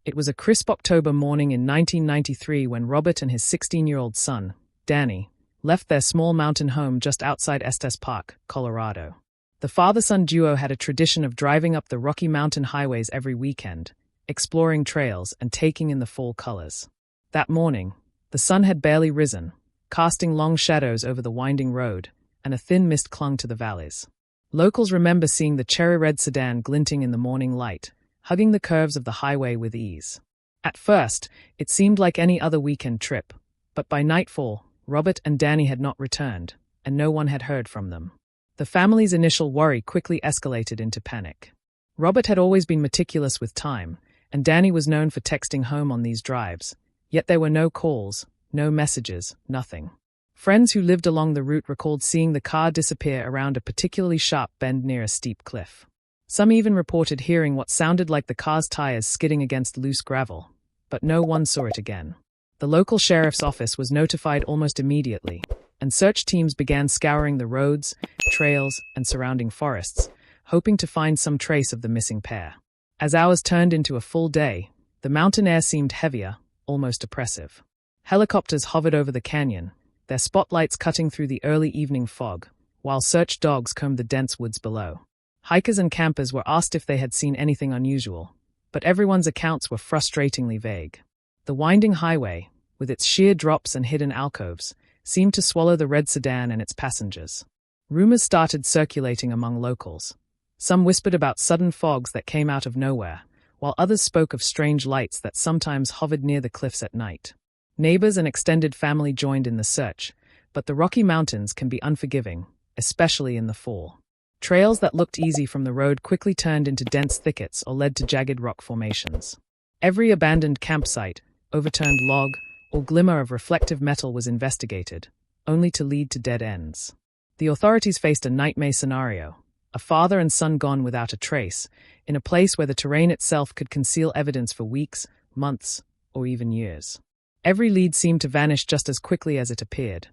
It was a crisp October morning in 1993 when Robert and his 16-year-old son, Danny, left their small mountain home just outside Estes Park, Colorado. The father-son duo had a tradition of driving up the Rocky Mountain highways every weekend, exploring trails and taking in the fall colors. That morning, the sun had barely risen, casting long shadows over the winding road, and a thin mist clung to the valleys. Locals remember seeing the cherry-red sedan glinting in the morning light, hugging the curves of the highway with ease. At first, it seemed like any other weekend trip, but by nightfall, Robert and Danny had not returned, and no one had heard from them. The family's initial worry quickly escalated into panic. Robert had always been meticulous with time, and Danny was known for texting home on these drives, yet there were no calls, no messages, nothing. Friends who lived along the route recalled seeing the car disappear around a particularly sharp bend near a steep cliff. Some even reported hearing what sounded like the car's tires skidding against loose gravel, but no one saw it again. The local sheriff's office was notified almost immediately, and search teams began scouring the roads, trails, and surrounding forests, hoping to find some trace of the missing pair. As hours turned into a full day, the mountain air seemed heavier, almost oppressive. Helicopters hovered over the canyon, their spotlights cutting through the early evening fog, while search dogs combed the dense woods below. Hikers and campers were asked if they had seen anything unusual, but everyone's accounts were frustratingly vague. The winding highway, with its sheer drops and hidden alcoves, seemed to swallow the red sedan and its passengers. Rumors started circulating among locals. Some whispered about sudden fogs that came out of nowhere, while others spoke of strange lights that sometimes hovered near the cliffs at night. Neighbors and extended family joined in the search, but the Rocky Mountains can be unforgiving, especially in the fall. Trails that looked easy from the road quickly turned into dense thickets or led to jagged rock formations. Every abandoned campsite, overturned log, or glimmer of reflective metal was investigated, only to lead to dead ends. The authorities faced a nightmare scenario, a father and son gone without a trace, in a place where the terrain itself could conceal evidence for weeks, months, or even years. Every lead seemed to vanish just as quickly as it appeared,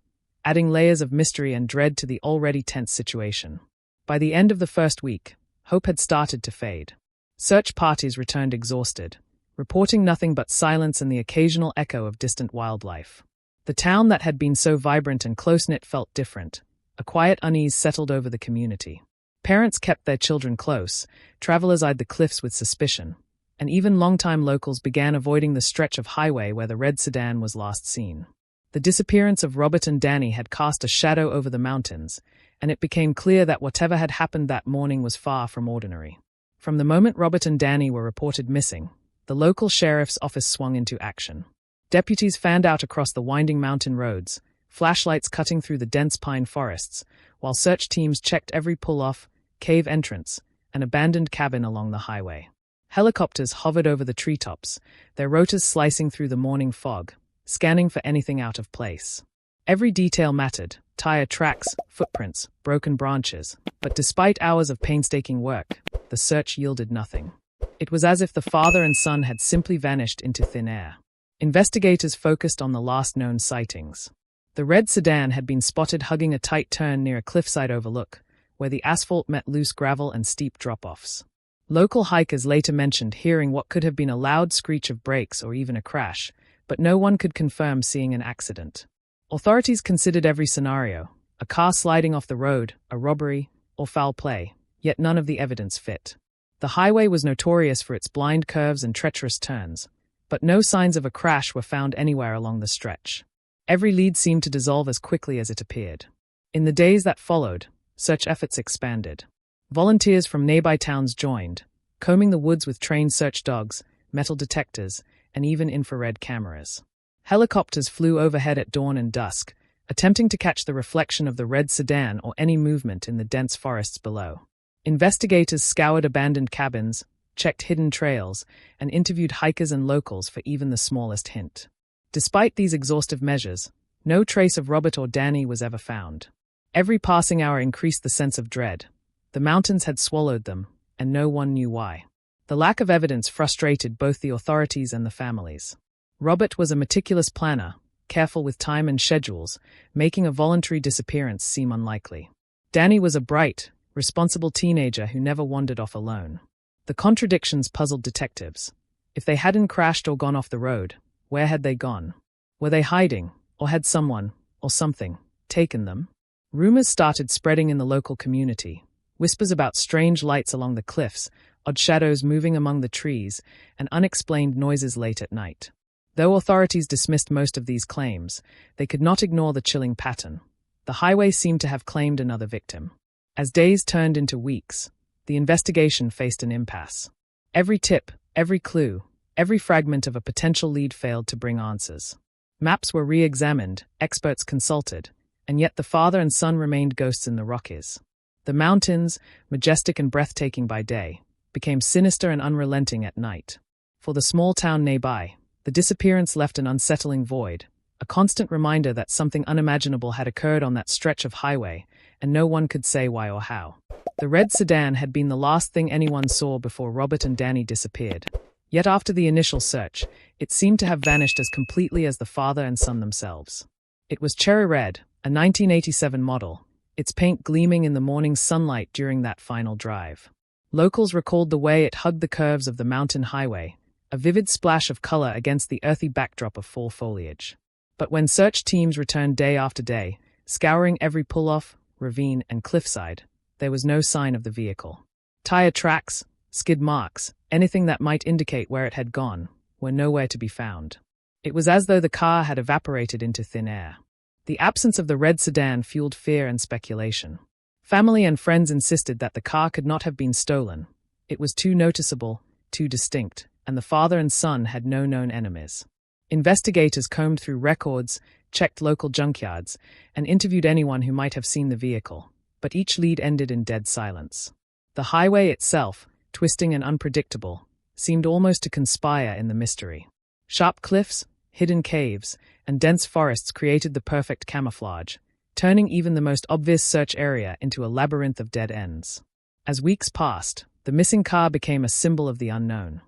adding layers of mystery and dread to the already tense situation. By the end of the first week, hope had started to fade. Search parties returned exhausted, reporting nothing but silence and the occasional echo of distant wildlife. The town that had been so vibrant and close-knit felt different. A quiet unease settled over the community. Parents kept their children close, travelers eyed the cliffs with suspicion, and even longtime locals began avoiding the stretch of highway where the red sedan was last seen. The disappearance of Robert and Danny had cast a shadow over the mountains, and it became clear that whatever had happened that morning was far from ordinary. From the moment Robert and Danny were reported missing, the local sheriff's office swung into action. Deputies fanned out across the winding mountain roads, flashlights cutting through the dense pine forests, while search teams checked every pull-off, cave entrance, and abandoned cabin along the highway. Helicopters hovered over the treetops, their rotors slicing through the morning fog, scanning for anything out of place. Every detail mattered: tire tracks, footprints, broken branches. But despite hours of painstaking work, the search yielded nothing. It was as if the father and son had simply vanished into thin air. Investigators focused on the last known sightings. The red sedan had been spotted hugging a tight turn near a cliffside overlook, where the asphalt met loose gravel and steep drop-offs. Local hikers later mentioned hearing what could have been a loud screech of brakes or even a crash, but no one could confirm seeing an accident. Authorities considered every scenario: a car sliding off the road, a robbery, or foul play, yet none of the evidence fit. The highway was notorious for its blind curves and treacherous turns, but no signs of a crash were found anywhere along the stretch. Every lead seemed to dissolve as quickly as it appeared. In the days that followed, search efforts expanded. Volunteers from nearby towns joined, combing the woods with trained search dogs, metal detectors, and even infrared cameras. Helicopters flew overhead at dawn and dusk, attempting to catch the reflection of the red sedan or any movement in the dense forests below. Investigators scoured abandoned cabins, checked hidden trails, and interviewed hikers and locals for even the smallest hint. Despite these exhaustive measures, no trace of Robert or Danny was ever found. Every passing hour increased the sense of dread. The mountains had swallowed them, and no one knew why. The lack of evidence frustrated both the authorities and the families. Robert was a meticulous planner, careful with time and schedules, making a voluntary disappearance seem unlikely. Danny was a bright, responsible teenager who never wandered off alone. The contradictions puzzled detectives. If they hadn't crashed or gone off the road, where had they gone? Were they hiding, or had someone, or something, taken them? Rumors started spreading in the local community. Whispers about strange lights along the cliffs, odd shadows moving among the trees, and unexplained noises late at night. Though authorities dismissed most of these claims, they could not ignore the chilling pattern. The highway seemed to have claimed another victim. As days turned into weeks, the investigation faced an impasse. Every tip, every clue, every fragment of a potential lead failed to bring answers. Maps were re-examined, experts consulted, and yet the father and son remained ghosts in the Rockies. The mountains, majestic and breathtaking by day, became sinister and unrelenting at night. For the small town nearby, the disappearance left an unsettling void, a constant reminder that something unimaginable had occurred on that stretch of highway, and no one could say why or how. The red sedan had been the last thing anyone saw before Robert and Danny disappeared. Yet after the initial search, it seemed to have vanished as completely as the father and son themselves. It was cherry red, a 1987 model, its paint gleaming in the morning sunlight during that final drive. Locals recalled the way it hugged the curves of the mountain highway, a vivid splash of color against the earthy backdrop of fall foliage. But when search teams returned day after day, scouring every pull-off, ravine, and cliffside, there was no sign of the vehicle. Tire tracks, skid marks, anything that might indicate where it had gone, were nowhere to be found. It was as though the car had evaporated into thin air. The absence of the red sedan fueled fear and speculation. Family and friends insisted that the car could not have been stolen. It was too noticeable, too distinct, and the father and son had no known enemies. Investigators combed through records, checked local junkyards, and interviewed anyone who might have seen the vehicle, but each lead ended in dead silence. The highway itself, twisting and unpredictable, seemed almost to conspire in the mystery. Sharp cliffs, hidden caves, and dense forests created the perfect camouflage, turning even the most obvious search area into a labyrinth of dead ends. As weeks passed, the missing car became a symbol of the unknown.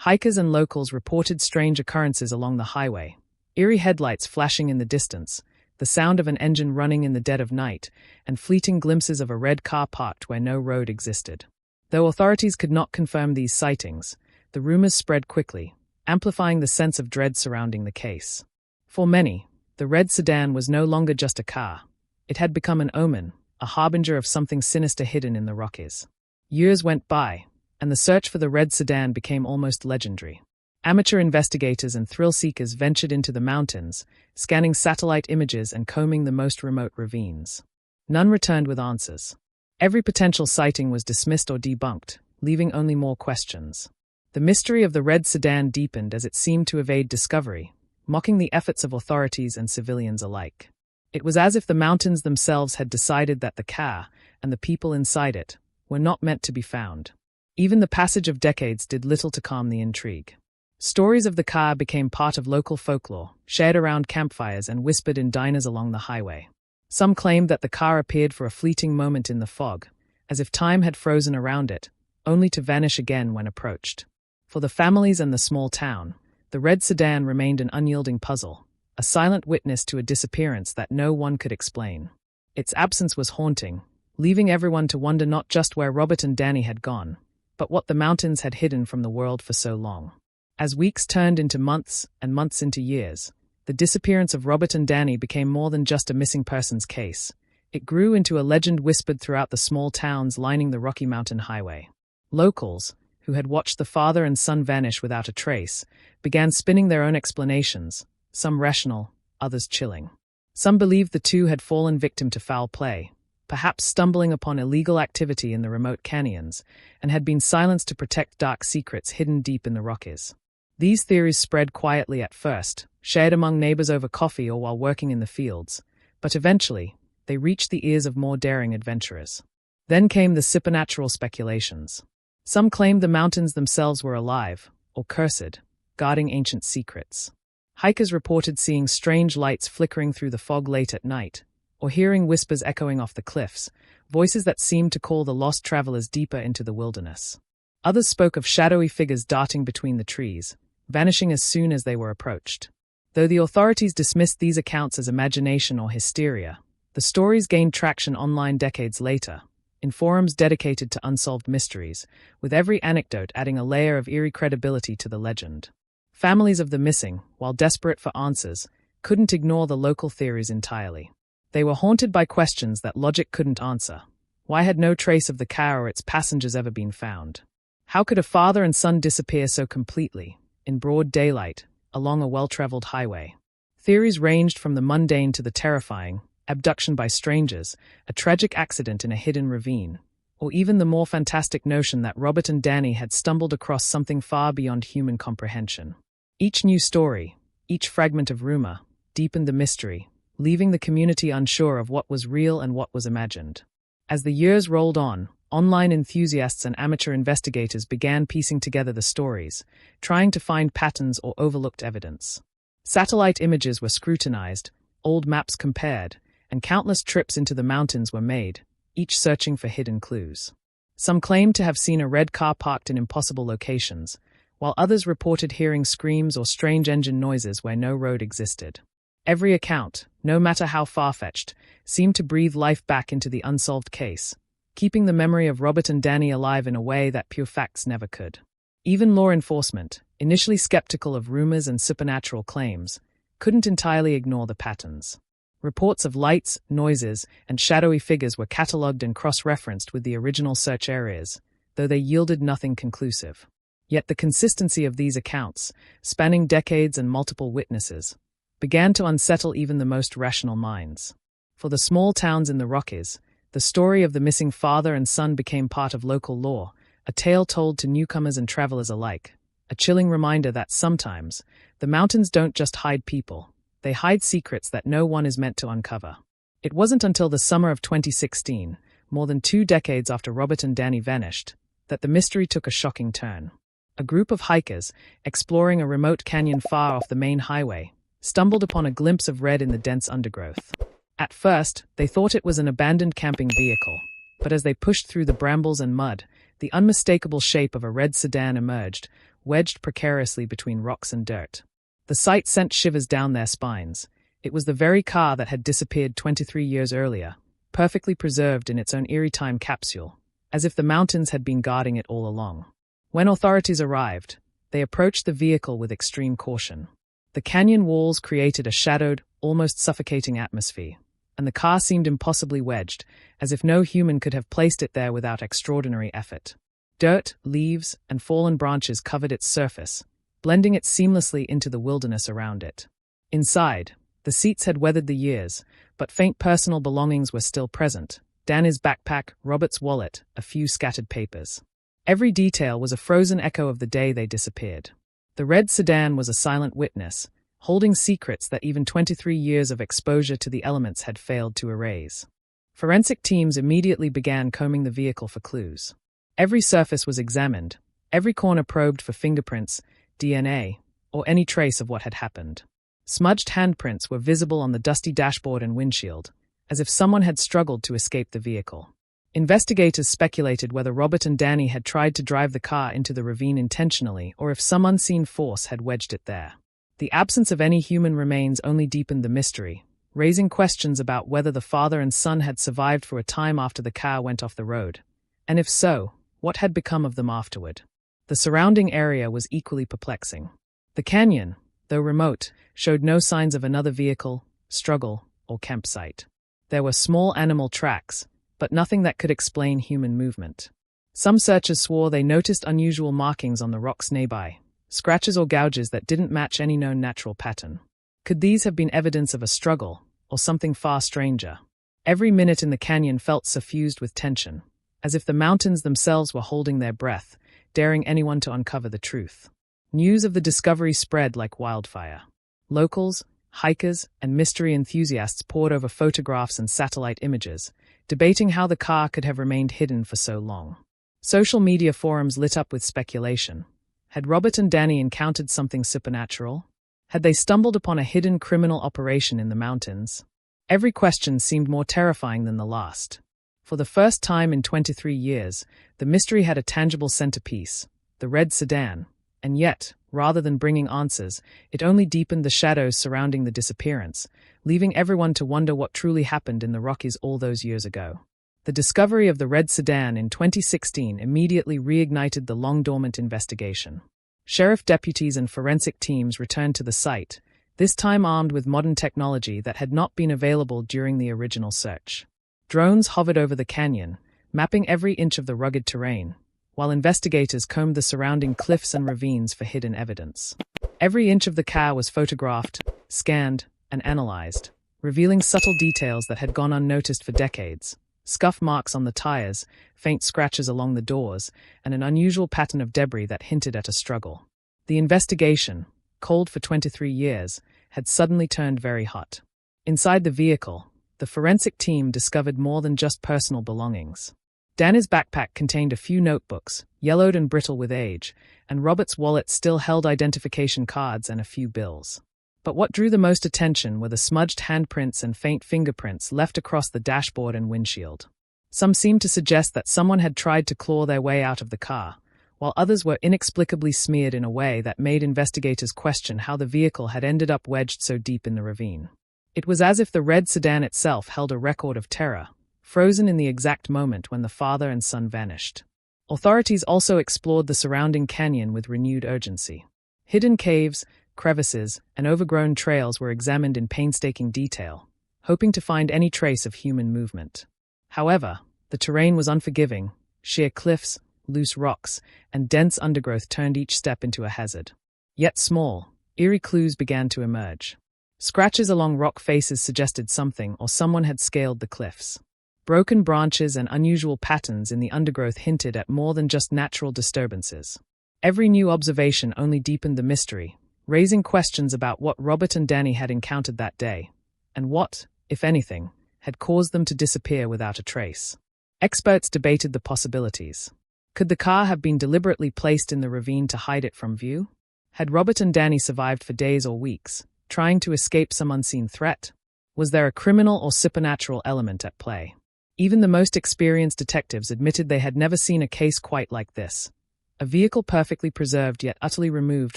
Hikers and locals reported strange occurrences along the highway, eerie headlights flashing in the distance, the sound of an engine running in the dead of night, and fleeting glimpses of a red car parked where no road existed. Though authorities could not confirm these sightings, the rumors spread quickly, amplifying the sense of dread surrounding the case. For many, the red sedan was no longer just a car. It had become an omen, a harbinger of something sinister hidden in the Rockies. Years went by, and the search for the red sedan became almost legendary. Amateur investigators and thrill-seekers ventured into the mountains, scanning satellite images and combing the most remote ravines. None returned with answers. Every potential sighting was dismissed or debunked, leaving only more questions. The mystery of the red sedan deepened as it seemed to evade discovery, mocking the efforts of authorities and civilians alike. It was as if the mountains themselves had decided that the car, and the people inside it, were not meant to be found. Even the passage of decades did little to calm the intrigue. Stories of the car became part of local folklore, shared around campfires and whispered in diners along the highway. Some claimed that the car appeared for a fleeting moment in the fog, as if time had frozen around it, only to vanish again when approached. For the families and the small town, the red sedan remained an unyielding puzzle, a silent witness to a disappearance that no one could explain. Its absence was haunting, leaving everyone to wonder not just where Robert and Danny had gone, but what the mountains had hidden from the world for so long. As weeks turned into months and months into years, the disappearance of Robert and Danny became more than just a missing persons case. It grew into a legend whispered throughout the small towns lining the Rocky Mountain Highway. Locals, who had watched the father and son vanish without a trace, began spinning their own explanations, some rational, others chilling. Some believed the two had fallen victim to foul play, perhaps stumbling upon illegal activity in the remote canyons, and had been silenced to protect dark secrets hidden deep in the Rockies. These theories spread quietly at first, shared among neighbors over coffee or while working in the fields, but eventually, they reached the ears of more daring adventurers. Then came the supernatural speculations. Some claimed the mountains themselves were alive, or cursed, guarding ancient secrets. Hikers reported seeing strange lights flickering through the fog late at night, or hearing whispers echoing off the cliffs, voices that seemed to call the lost travelers deeper into the wilderness. Others spoke of shadowy figures darting between the trees, vanishing as soon as they were approached. Though the authorities dismissed these accounts as imagination or hysteria, the stories gained traction online decades later, in forums dedicated to unsolved mysteries, with every anecdote adding a layer of eerie credibility to the legend. Families of the missing, while desperate for answers, couldn't ignore the local theories entirely. They were haunted by questions that logic couldn't answer. Why had no trace of the car or its passengers ever been found? How could a father and son disappear so completely, in broad daylight, along a well-traveled highway? Theories ranged from the mundane to the terrifying: abduction by strangers, a tragic accident in a hidden ravine, or even the more fantastic notion that Robert and Danny had stumbled across something far beyond human comprehension. Each new story, each fragment of rumor, deepened the mystery, leaving the community unsure of what was real and what was imagined. As the years rolled on, online enthusiasts and amateur investigators began piecing together the stories, trying to find patterns or overlooked evidence. Satellite images were scrutinized, old maps compared, and countless trips into the mountains were made, each searching for hidden clues. Some claimed to have seen a red car parked in impossible locations, while others reported hearing screams or strange engine noises where no road existed. Every account, no matter how far-fetched, seemed to breathe life back into the unsolved case, keeping the memory of Robert and Danny alive in a way that pure facts never could. Even law enforcement, initially skeptical of rumors and supernatural claims, couldn't entirely ignore the patterns. Reports of lights, noises, and shadowy figures were catalogued and cross-referenced with the original search areas, though they yielded nothing conclusive. Yet the consistency of these accounts, spanning decades and multiple witnesses, began to unsettle even the most rational minds. For the small towns in the Rockies, the story of the missing father and son became part of local lore, a tale told to newcomers and travelers alike, a chilling reminder that sometimes, the mountains don't just hide people, they hide secrets that no one is meant to uncover. It wasn't until the summer of 2016, more than 2 decades after Robert and Danny vanished, that the mystery took a shocking turn. A group of hikers, exploring a remote canyon far off the main highway, stumbled upon a glimpse of red in the dense undergrowth. At first, they thought it was an abandoned camping vehicle, but as they pushed through the brambles and mud, the unmistakable shape of a red sedan emerged, wedged precariously between rocks and dirt. The sight sent shivers down their spines. It was the very car that had disappeared 23 years earlier, perfectly preserved in its own eerie time capsule, as if the mountains had been guarding it all along. When authorities arrived, they approached the vehicle with extreme caution. The canyon walls created a shadowed, almost suffocating atmosphere, and the car seemed impossibly wedged, as if no human could have placed it there without extraordinary effort. Dirt, leaves, and fallen branches covered its surface, blending it seamlessly into the wilderness around it. Inside, the seats had weathered the years, but faint personal belongings were still present: Danny's backpack, Robert's wallet, a few scattered papers. Every detail was a frozen echo of the day they disappeared. The red sedan was a silent witness, holding secrets that even 23 years of exposure to the elements had failed to erase. Forensic teams immediately began combing the vehicle for clues. Every surface was examined, every corner probed for fingerprints, DNA, or any trace of what had happened. Smudged handprints were visible on the dusty dashboard and windshield, as if someone had struggled to escape the vehicle. Investigators speculated whether Robert and Danny had tried to drive the car into the ravine intentionally or if some unseen force had wedged it there. The absence of any human remains only deepened the mystery, raising questions about whether the father and son had survived for a time after the car went off the road, and if so, what had become of them afterward. The surrounding area was equally perplexing. The canyon, though remote, showed no signs of another vehicle, struggle, or campsite. There were small animal tracks, but nothing that could explain human movement. Some searchers swore they noticed unusual markings on the rocks nearby, scratches or gouges that didn't match any known natural pattern. Could these have been evidence of a struggle, or something far stranger? Every minute in the canyon felt suffused with tension, as if the mountains themselves were holding their breath, daring anyone to uncover the truth. News of the discovery spread like wildfire. Locals, hikers, and mystery enthusiasts pored over photographs and satellite images, debating how the car could have remained hidden for so long. Social media forums lit up with speculation. Had Robert and Danny encountered something supernatural? Had they stumbled upon a hidden criminal operation in the mountains? Every question seemed more terrifying than the last. For the first time in 23 years, the mystery had a tangible centerpiece: the red sedan. And yet, rather than bringing answers, it only deepened the shadows surrounding the disappearance, leaving everyone to wonder what truly happened in the Rockies all those years ago. The discovery of the red sedan in 2016 immediately reignited the long-dormant investigation. Sheriff deputies and forensic teams returned to the site, this time armed with modern technology that had not been available during the original search. Drones hovered over the canyon, mapping every inch of the rugged terrain, while investigators combed the surrounding cliffs and ravines for hidden evidence. Every inch of the car was photographed, scanned, and analyzed, revealing subtle details that had gone unnoticed for decades. Scuff marks on the tires, faint scratches along the doors, and an unusual pattern of debris that hinted at a struggle. The investigation, cold for 23 years, had suddenly turned very hot. Inside the vehicle, the forensic team discovered more than just personal belongings. Danny's backpack contained a few notebooks, yellowed and brittle with age, and Robert's wallet still held identification cards and a few bills. But what drew the most attention were the smudged handprints and faint fingerprints left across the dashboard and windshield. Some seemed to suggest that someone had tried to claw their way out of the car, while others were inexplicably smeared in a way that made investigators question how the vehicle had ended up wedged so deep in the ravine. It was as if the red sedan itself held a record of terror, frozen in the exact moment when the father and son vanished. Authorities also explored the surrounding canyon with renewed urgency. Hidden caves, crevices, and overgrown trails were examined in painstaking detail, hoping to find any trace of human movement. However, the terrain was unforgiving. Sheer cliffs, loose rocks, and dense undergrowth turned each step into a hazard. Yet small, eerie clues began to emerge. Scratches along rock faces suggested something or someone had scaled the cliffs. Broken branches and unusual patterns in the undergrowth hinted at more than just natural disturbances. Every new observation only deepened the mystery, raising questions about what Robert and Danny had encountered that day, and what, if anything, had caused them to disappear without a trace. Experts debated the possibilities. Could the car have been deliberately placed in the ravine to hide it from view? Had Robert and Danny survived for days or weeks, trying to escape some unseen threat? Was there a criminal or supernatural element at play? Even the most experienced detectives admitted they had never seen a case quite like this. A vehicle perfectly preserved yet utterly removed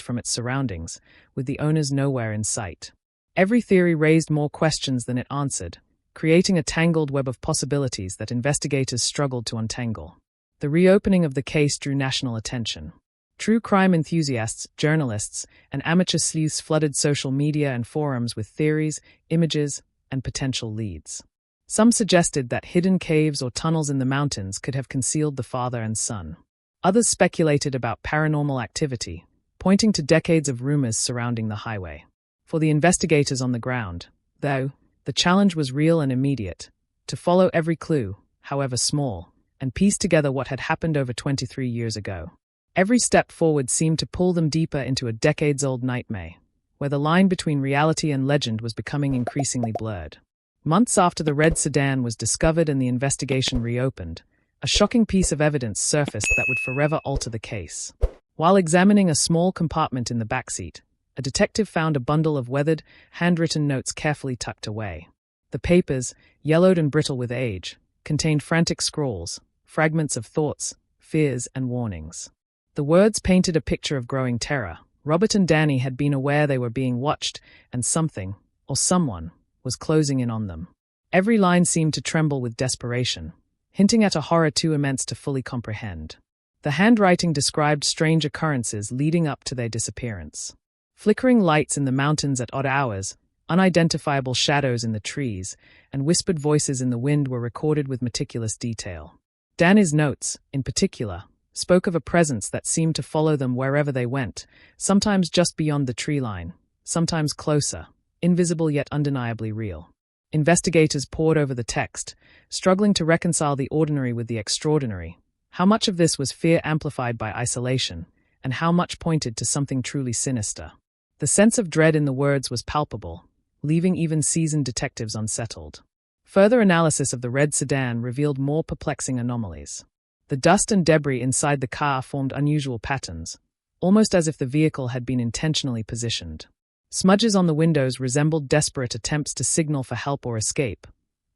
from its surroundings, with the owners nowhere in sight. Every theory raised more questions than it answered, creating a tangled web of possibilities that investigators struggled to untangle. The reopening of the case drew national attention. True crime enthusiasts, journalists, and amateur sleuths flooded social media and forums with theories, images, and potential leads. Some suggested that hidden caves or tunnels in the mountains could have concealed the father and son. Others speculated about paranormal activity, pointing to decades of rumors surrounding the highway. For the investigators on the ground, though, the challenge was real and immediate: to follow every clue, however small, and piece together what had happened over 23 years ago. Every step forward seemed to pull them deeper into a decades-old nightmare, where the line between reality and legend was becoming increasingly blurred. Months after the red sedan was discovered and the investigation reopened, a shocking piece of evidence surfaced that would forever alter the case. While examining a small compartment in the backseat, a detective found a bundle of weathered, handwritten notes carefully tucked away. The papers, yellowed and brittle with age, contained frantic scrawls, fragments of thoughts, fears, and warnings. The words painted a picture of growing terror. Robert and Danny had been aware they were being watched, and something, or someone, was closing in on them. Every line seemed to tremble with desperation, hinting at a horror too immense to fully comprehend. The handwriting described strange occurrences leading up to their disappearance. Flickering lights in the mountains at odd hours, unidentifiable shadows in the trees, and whispered voices in the wind were recorded with meticulous detail. Danny's notes, in particular, spoke of a presence that seemed to follow them wherever they went, sometimes just beyond the tree line, sometimes closer, invisible yet undeniably real. Investigators pored over the text, struggling to reconcile the ordinary with the extraordinary. How much of this was fear amplified by isolation, and how much pointed to something truly sinister? The sense of dread in the words was palpable, leaving even seasoned detectives unsettled. Further analysis of the red sedan revealed more perplexing anomalies. The dust and debris inside the car formed unusual patterns, almost as if the vehicle had been intentionally positioned. Smudges on the windows resembled desperate attempts to signal for help or escape,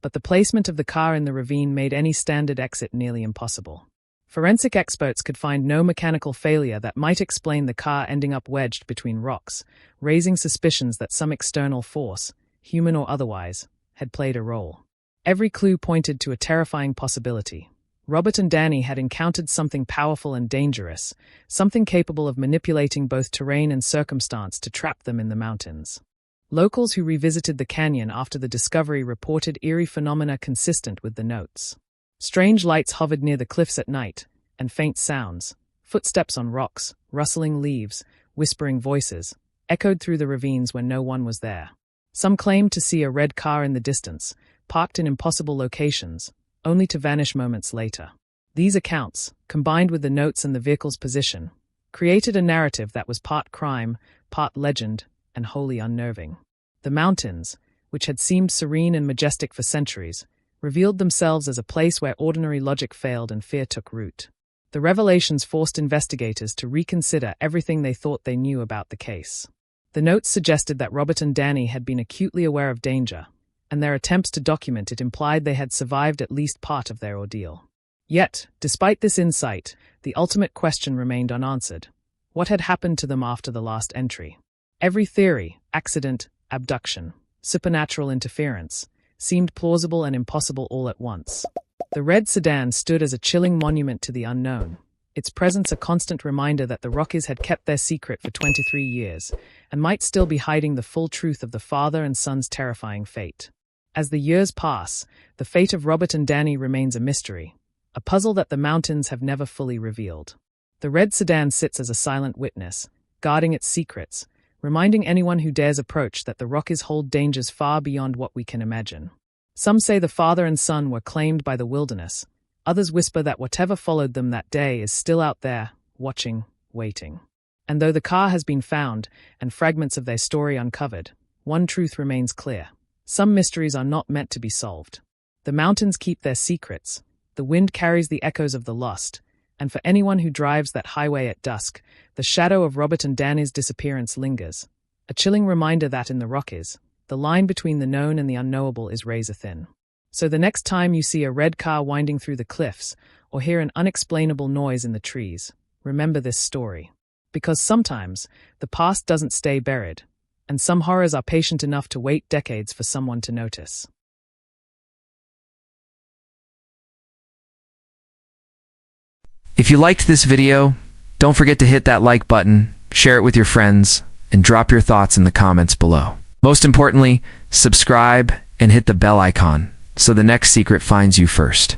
but the placement of the car in the ravine made any standard exit nearly impossible. Forensic experts could find no mechanical failure that might explain the car ending up wedged between rocks, raising suspicions that some external force, human or otherwise, had played a role. Every clue pointed to a terrifying possibility. Robert and Danny had encountered something powerful and dangerous, something capable of manipulating both terrain and circumstance to trap them in the mountains. Locals who revisited the canyon after the discovery reported eerie phenomena consistent with the notes. Strange lights hovered near the cliffs at night, and faint sounds, footsteps on rocks, rustling leaves, whispering voices, echoed through the ravines when no one was there. Some claimed to see a red car in the distance, parked in impossible locations, only to vanish moments later. These accounts, combined with the notes and the vehicle's position, created a narrative that was part crime, part legend, and wholly unnerving. The mountains, which had seemed serene and majestic for centuries, revealed themselves as a place where ordinary logic failed and fear took root. The revelations forced investigators to reconsider everything they thought they knew about the case. The notes suggested that Robert and Danny had been acutely aware of danger, and their attempts to document it implied they had survived at least part of their ordeal. Yet, despite this insight, the ultimate question remained unanswered. What had happened to them after the last entry? Every theory, accident, abduction, supernatural interference, seemed plausible and impossible all at once. The red sedan stood as a chilling monument to the unknown, its presence a constant reminder that the Rockies had kept their secret for 23 years and might still be hiding the full truth of the father and son's terrifying fate. As the years pass, the fate of Robert and Danny remains a mystery, a puzzle that the mountains have never fully revealed. The red sedan sits as a silent witness, guarding its secrets, reminding anyone who dares approach that the Rockies hold dangers far beyond what we can imagine. Some say the father and son were claimed by the wilderness. Others whisper that whatever followed them that day is still out there, watching, waiting. And though the car has been found and fragments of their story uncovered, one truth remains clear. Some mysteries are not meant to be solved. The mountains keep their secrets, the wind carries the echoes of the lost, and for anyone who drives that highway at dusk, the shadow of Robert and Danny's disappearance lingers, a chilling reminder that in the Rockies, the line between the known and the unknowable is razor-thin. So the next time you see a red car winding through the cliffs or hear an unexplainable noise in the trees, remember this story. Because sometimes, the past doesn't stay buried, and some horrors are patient enough to wait decades for someone to notice. If you liked this video, don't forget to hit that like button, share it with your friends, and drop your thoughts in the comments below. Most importantly, subscribe and hit the bell icon so the next secret finds you first.